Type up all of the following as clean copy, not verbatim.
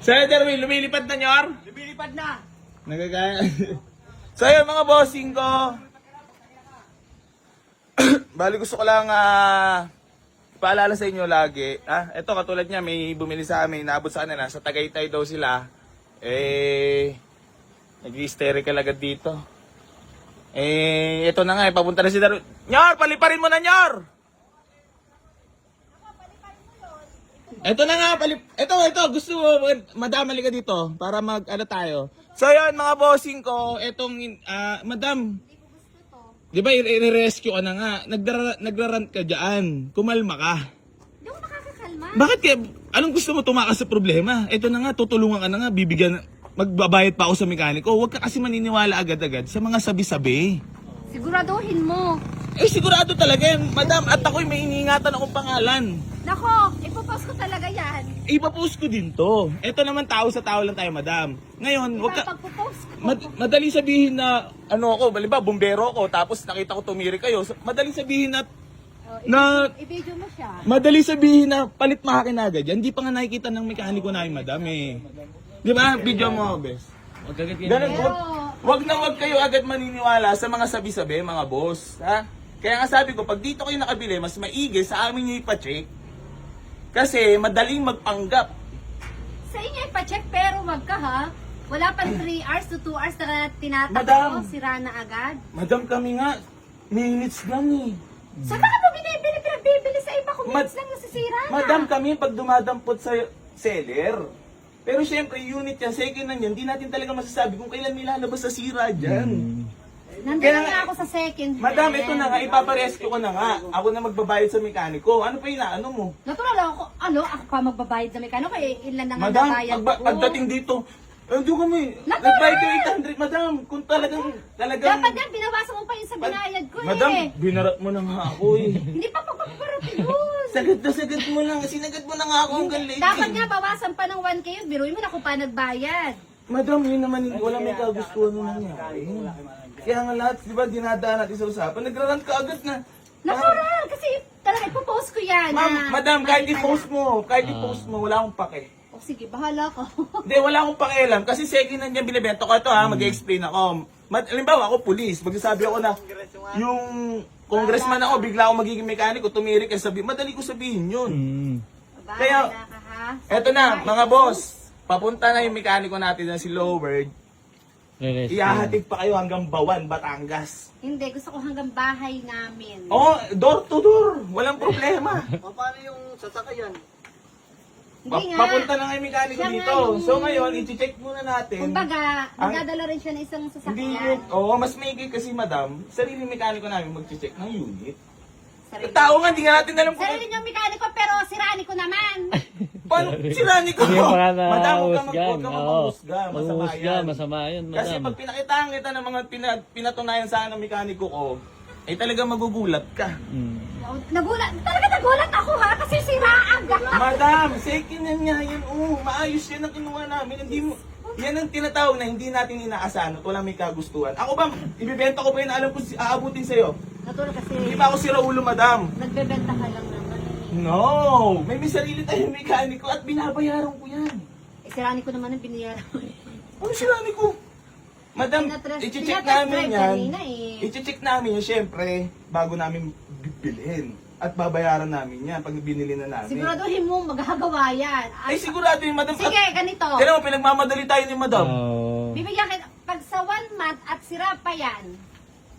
Sir Derwin, lumilipad na nyor? Lumilipad na. Nagagaya. So yun mga bossing ko. Bali gusto ko lang paalala sa inyo lagi. Ito katulad niya, may bumili sa amin, naabot sa kanila, sa Tagaytay daw sila. Nag-hysterical agad dito. Ito na nga, papunta na si Darwin. Nyor, paliparin mo na Nyor! Ito na nga, ito, gusto mo, madamali ka dito, para ano tayo. So yun, mga bossing ko, itong, madam, di ba, i-rescue ka na nga, nagrarant ka dyan, kumalma ka. Hindi ako makakakalma. Bakit kaya, anong gusto mo tumakas sa problema? Ito na nga, tutulungan ka na nga, magbabayad pa ako sa mekaniko. Huwag ka kasi maniniwala agad-agad sa mga sabi-sabi. Siguraduhin mo. Sigurado talaga yan, madam, at ako'y may iniingatan akong pangalan. Nako, ipopost ko talaga yan. Ipapost ko din to. Ito naman tao sa tao lang tayo, madam. Ngayon, wag ka... Pagpopost ko. Madali sabihin na, baliba, bumbero ko, tapos nakita ko tumiri kayo. Madali sabihin I-video mo siya. madali sabihin na palit mahakin agad yan. Hindi pa nga nakikita ng mekaniko namin, madam eh. Di ba? Video mo, bes. Ganun, wag kayo agad maniniwala sa mga sabi-sabi, mga boss. Ha? Kaya nga sabi ko, pag dito kayo nakabili, mas maigi sa amin nyo ipacheck. Kasi madaling magpanggap. Sa inyo ipacheck pero wag ka ha. Wala pang 3 hours to 2 hours na Madam. tinatakbo, sira na agad. Madam, kami nga, minutes lang eh. Saan ka mo bibili sa iba kung minutes lang nasisira na? Madam, kami pag dumadampot sa seller. Pero syempre, unit yan, second hand yan, hindi natin talaga masasabi kung kailan nilalabas sa sira dyan. Nandun na ako sa second hand. Madam, ito na nga, ipaparescue ko na nga. Ako na magbabayad sa mekaniko. Ano pa inaano mo? Natural lang ako, ako pa magbabayad sa mekano kaya ilan na nga Madam, nabayad ko. pagdating dito, hindi kami. Natural! Nagbayad ko 800, madam. Kung talagang... Dapat nga, binawasan mo pa yun sa binayad ko Madam, eh. binarat mo na nga ako eh. Hindi pa pagpaparating yun. Sagad mo lang. Sinagad mo na nga ako hanggang late. Dapat nga, bawasan pa ng 1K yun. Biruin mo na kung pa nagbayad. Madam, yun naman, wala may kagustuhan mo nangyari. Kaya nga lahat, di ba, dinadaan natin sa usapan. Nagrarant ka agad na. Natural, kasi talaga ipopost ko yan. Madam, kahit i-post mo, wala akong pake. O sige, bahala ko. Hindi, wala akong pakialam. Kasi second hand yan binibenta ko ito ha, mag-explain ako. Halimbawa ako, police. Magsasabi ako na, yung congressman ako, bigla ako magiging mekaniko, tumirik ka sabi, madali ko sabihin yun. Kaya, Bahala ka ha. eto na, mga boss. Papunta na yung mekaniko natin na si Lowbird. Ihahatid pa kayo hanggang Bawan, Batangas. Hindi, gusto ko hanggang bahay namin. Oo, door to door. Walang problema. O paano yung sasakyan? Hindi nga. Papunta na nga yung mekaniko Siya nga dito. yung- So ngayon, i-check muna natin. Kumbaga, magdadala rin siya ng isang Hindi yun. sasakyan. Oo, mas maigi kasi madam, sarili mekaniko namin mag-check ng unit. Sarili. Tao nga, hindi nga natin alam kung... Sarili niyong mekaniko, pero sirani ko naman. Paano sirani ko? Hindi pa na Madam, huwag ka husgan. mag-husga. Masama yan. Masama yun, Kasi madam. pag pinakitaan kita ng mga pinatunayan sa akin ng mekaniko ko, ay talagang magugulat ka. Nagulat ako ha, kasi sira agad. Madam, second hand nga yan. Maayos yan ang kinuha namin. Hindi mo... Yan ang tinatawag na hindi natin inaasahan at walang may kagustuhan. Ako ba, ibibenta ko pa yun, alam ko aabutin sa'yo. Natural kasi Hindi pa ako sira ulo, madam. nagbebenta ka lang naman. No! May sarili tayong mekaniko at binabayaran ko yan. Sirani ko naman ang binayaran. Ano sirani ko? Madam, i-check namin yan. Kanina eh. I-check namin yan, syempre, bago namin bibilhin. At babayaran namin yan pag binili na namin. Siguraduhin mo maghagawa yan. Ay, sigurado yun, madam. Sige, ganito. Kaya mo, pinagmamadali tayo ni madam. Bibigyan kita, pag sa 1 month at sira pa yan.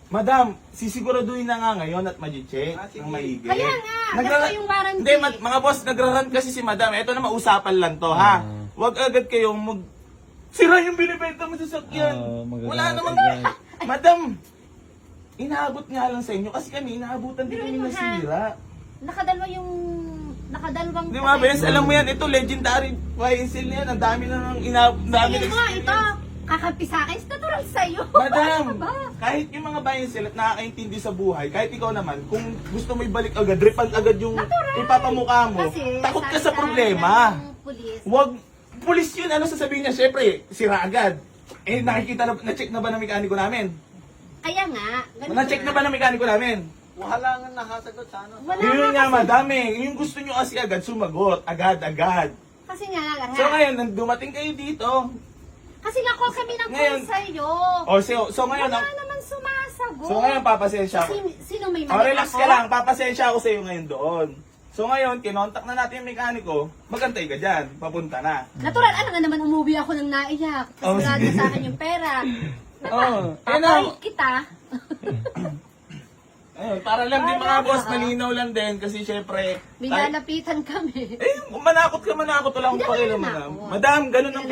Madam, sisiguraduhin na nga ngayon at mag-check ng maigi. Kaya nga, ganito yung warranty. Hindi, mga boss, nagraran kasi si madam. Ito na mausapan lang to, ha? Huwag agad kayong sira yung binibenta mo sa sakyan. Wala namang... Madam, inaabot nga lang sa inyo kasi kami, inaabutan din kami nasira. Nakadalawang... Di ba, Bes? Alam mo yan, ito legendary YSL na yan. Ang dami na ng dami Sige ng mo, ito, kakampi sa akin, natural sa'yo. Madam, Ano ba? kahit yung mga YSL at nakakaintindi sa buhay, kahit ikaw naman, kung gusto mo ibalik agad, refund agad yung Natural. ipapamukha mo, Kasi, takot ka sabi sa problema. ng pulis, Huwag, pulis yun, ano sasabihin niya? Siyempre, sira agad. Eh, nakikita na-check na ba ng mekaniko namin? Kaya nga, ganito Na-check na ba ng mekaniko namin? Wala nga nakasagot sana. Wala Yun nga nga, madami. Yung gusto nyo kasi agad sumagot, agad-agad. Kasi nga, So ngayon, nang dumating kayo dito. kasi nga call kami ng Ngayon- call sa'yo. So ngayon, Wala naman sumasagot. so ngayon papasensya ako. Sino may Oh, mali relax ako? ka lang, papasensya ako sa'yo ngayon doon. So ngayon, kinontak na natin yung mekaniko, magantay ka dyan, papunta na. Natural, ano nga naman, umuwi ako ng naiyak. Oh, Kasi oh, sa akin yung pera. Oh, ayun na. Papalit kita. Ayun, para lang din mga boss, malinaw lang din kasi syempre, May lalapitan kami. manakot ka, manakot, wala akong Hindi ako pakialam, nanakot. madam. Madam, ganun ang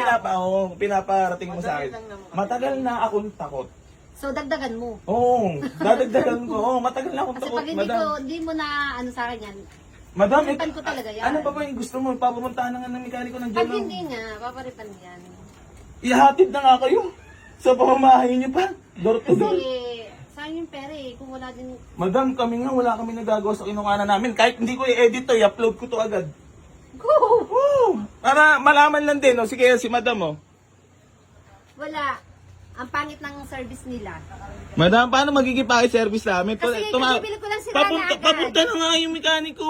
pinaparating mo sa akin. Matagal na akong takot. So, dagdagan mo. Oo, dadagdagan ko. Oo, matagal na akong Kasi takot, pag madam. hindi mo na, ano sa akin yan, Madam, paparipan ko talaga yan. ano pa ba yung gusto mo? Papumuntahan na nga ng mekaniko ng Pag dyan. hindi nga, paparipan yan. Ihatid na nga kayo. Sa pamamahay niyo pa. Door to door. Kasi, sayang yung pera eh, kung wala din, Madam, kami nga, wala kami nagagawa sa kinukanan namin. Kahit hindi ko i-edit to, i-upload ko to agad. go! Woo! Para malaman lang din, no? Sige, si madam, oh. Wala. Ang pangit ng service nila. Madam, paano magiging service namin? Kasi bibili ko lang sila na agad. Papunta na nga yung mekaniko.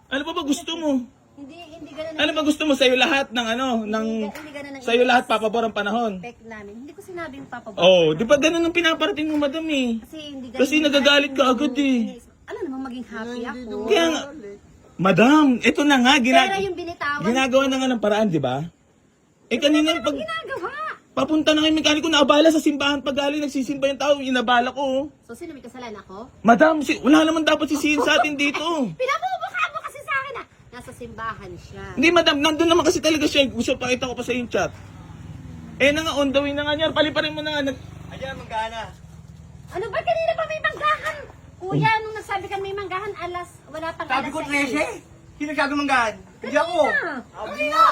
Ano pa ba gusto mo? Hindi ganun Ano ba gusto mo? Sa'yo lahat ng ano? Hindi ganun ang Sa'yo lahat papabor ang panahon. expect namin. Hindi ko sinabing papabot. Oh, di ba ganun ang pinaparating mo, madam eh? Kasi hindi ganun. Kasi nagagalit ka agad eh. Alam naman maging happy ako. Kaya nga, madam, ito na nga, Pera yung binitawan. ginagawa na nga ng paraan, di ba? Eh kanina, pag Ginagawa. papunta na yung mekaniko, naabala sa simbahan pag galing, nagsisimba yung tao, inabala ko. Oh. So, sino may kasalanan ako? Madam, wala naman dapat sisihin sa atin dito. Pinapumukha mo kasi sa akin ah. Nasa simbahan siya. Hindi, madam, nandun naman kasi talaga siya. Gusto pakita ko pa sa yung chat. Eh na nga, on the way na nga niya. Paliparin mo na nga. Ayan, magkana. Ano ba kanina pa may manggahan? Kuya, nung nagsabi ka may manggahan, wala pang Sabi ko alas 13. Sino sabi manggaan? Hindi ako. Kanina. Sabi nga,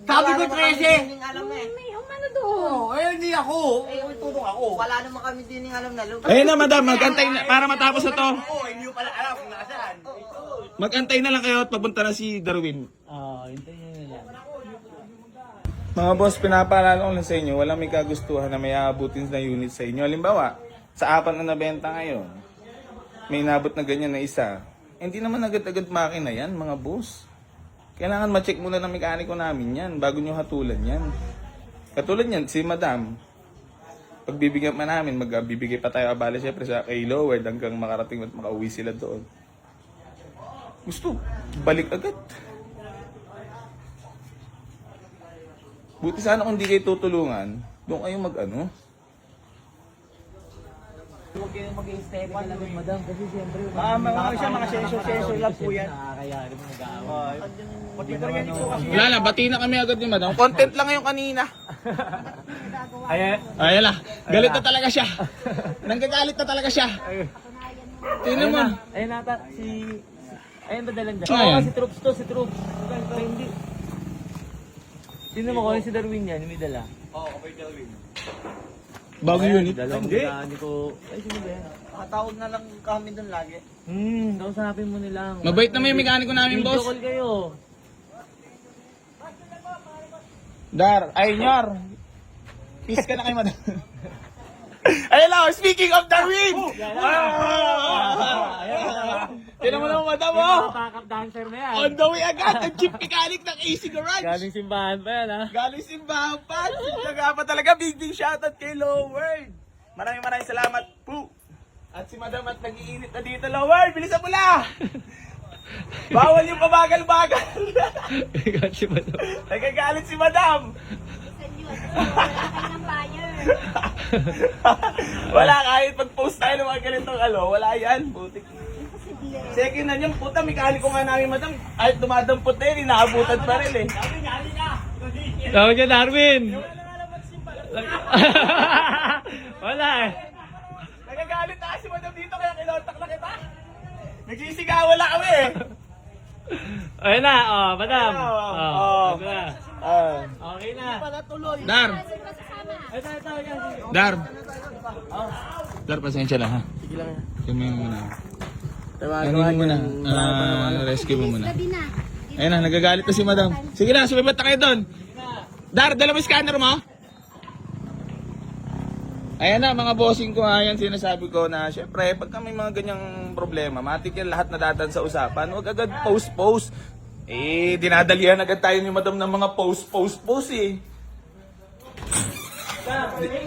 sabi ko 13. Hindi alam eh. May umano doon. Oo, hindi ako. May tulong ako. Wala naman kami din alam na lugar. Ayun na, madam, magantay na. Para matapos na to. Oo, hindi ko pala alam kung nasaan. Magantay na lang kayo at papunta na si Darwin. Hintayin nyo lang. Mga boss, pinapaalala ko lang sa inyo, walang may kagustuhan na may aabutin na unit sa inyo. Halimbawa, sa 4 na nabenta ngayon, may nabot na ganyan na isa. Hindi naman agad-agad makina yan, mga boss. Kailangan ma-check muna ng mekaniko namin yan bago nyo hatulan yan. Katulad yan, si madam, pagbibigyan pa namin, magbibigay pa tayo abala syempre sa kay Lowered hanggang makarating at makauwi sila doon. Gusto, balik agad. Buti sana kung di kayo tutulungan, doon kayo mag-ano. Huwag kayong mag-i-stay ka lang, madam, kasi siyempre... Mga sensor lang po yan. Nakakayari mo nag-aaway. Wala na, bati na kami agad ni madam. Content lang yung kanina. Ayan. Ayun na, galit na talaga siya. Nanggagalit na talaga siya. Tingnan mo. Ayun nata, Ayun ba dalang dyan? Sino yan? Si Troops to, si Troops. Ay, hindi. Sino mo ko? Si Darwin yan, yung may dala. Bago unit. Dalawang hindi ko... Ay, sino ba yan? Nakatawag na lang kami doon lagi. Kausapin mo nilang. Mabait naman yung mekaniko namin, Video boss. call kayo. Dar, ay Nyor. Peace ka na kay madam. Ayun lang, speaking of Darwin! Tinan mo naman madam, oh! Backup dancer na yan. On the way agad, ang chief mechanic ng AC Garage. Galing simbahan pa yan, ha? Galing simbahan pa. Kaya pa talaga, big shoutout kay Lowered. Maraming salamat po. At si madam at nag-iinit na dito, Lowered. Bilisan mo na! Bawal yung pabagal-bagal. Si madam. Nagagalit si madam. Wala ng buyer. Wala, kahit pag-post tayo ng mga ganitong wala yan. Butik. Second na niyan, puta, mekaniko nga namin, madam. Ay, dumadampot na yun, inaabutan pa rin eh. Tawag niya, Darwin! Wala eh. Nagagalit na si madam dito, kaya kinontak na kita. Nagsisigawan lang kami eh. Ayun na, madam. Oh. Ito na. Okay na. Dar, Ito, yan. Dar. Dar, pasensya lang ha. Sige lang. Kami muna. Ano mo muna? Rescue mo muna. Gabi na. Ayun na, nagagalit na si madam. Sige na, sumibat na kayo doon. Dar, dala mo yung scanner mo? Ayan na, mga bossing ko, ayan sinasabi ko na syempre, pag may mga ganyang problema, matik yan lahat na datan sa usapan, huwag agad post-post. Dinadalihan agad tayo ni madam ng mga post eh.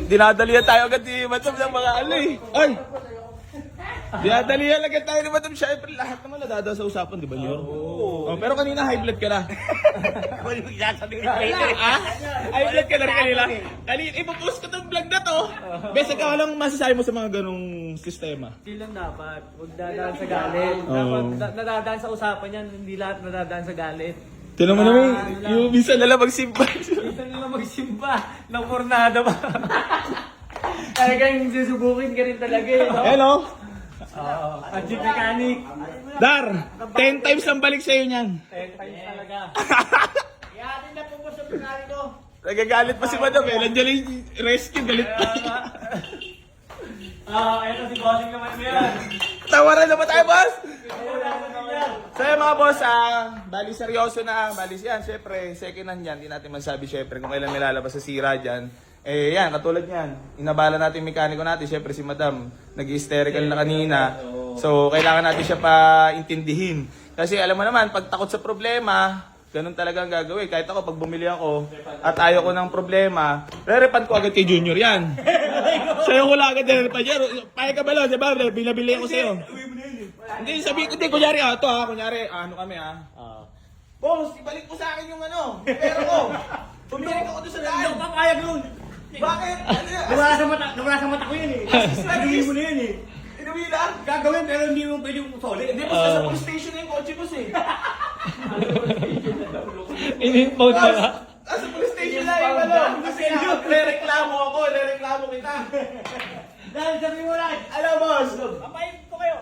Dinadalihan tayo agad ni madam ng mga ano eh. Ay! Dinadalihan agad tayo ni madam. Siyempre, lahat naman nadadaan sa usapan, di ba yun? Oo. Pero kanina high blood ka na. High blood ka na rin kanina. Kanina, ipopost ko tong vlog na to. Bes, ikaw lang masasabi mo sa mga ganong sistema. Chill lang dapat. Huwag dadaan sa galit. Dapat nadadaan sa usapan yan. Hindi lahat nadadaan sa galit. Tinan mo naman, yung minsan nalang magsimba. Dito nila magsimba. Ng pornada ba? Talagang susubukin ka rin talaga eh. No? Hello? Oo. At jeep mechanic. Dar, 10 times ang balik sa'yo niyan. 10 times talaga. Ihatin na po po sa pinari ko. Nagagalit pa si madam eh. Nandiyan lang yung rescue, galit pa. Ayun si bossing naman mo yan. Tawaran na ba tayo, boss? So yun mga boss, bali seryoso na, bali yan, syempre, second hand yan, hindi natin masabi syempre kung kailan nilalabas sa sira dyan. Eh yan, katulad yan, inabala natin yung mekaniko natin, syempre si madam, nag-hysterical na kanina. So kailangan natin siya paintindihin. Kasi alam mo naman, pag takot sa problema, ganun talaga ang gagawin. Kahit ako, pag bumili ako at ayaw ko ng problema, re-refund ko agad kay Junior yan. Sa'yo ko lang agad re-refund yan. Paya ka ba lang, diba? Binabili ako sa'yo. Hindi, sabihin ko, hindi, kunyari, ano kami, Boss, ibalik mo sa akin yung pera ko. Bumili ako doon sa daan. Hindi ko papayag nun. Bakit? Nawala sa mata ko yun eh. Inuwi mo na yun eh. Inuwi lang? Gagawin pero hindi mo pwede yung solid. Hindi, boss, nasa police station na yung kotse, boss eh. In-impose Boss, nasa police station na yung Kasi rereklamo kita. Dahil sabi mo lang. Alam, boss. Papayin ko kayo.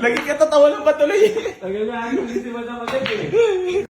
Naging katatawa lang ba tuloy? Tagal na ako si Madam Madam eh.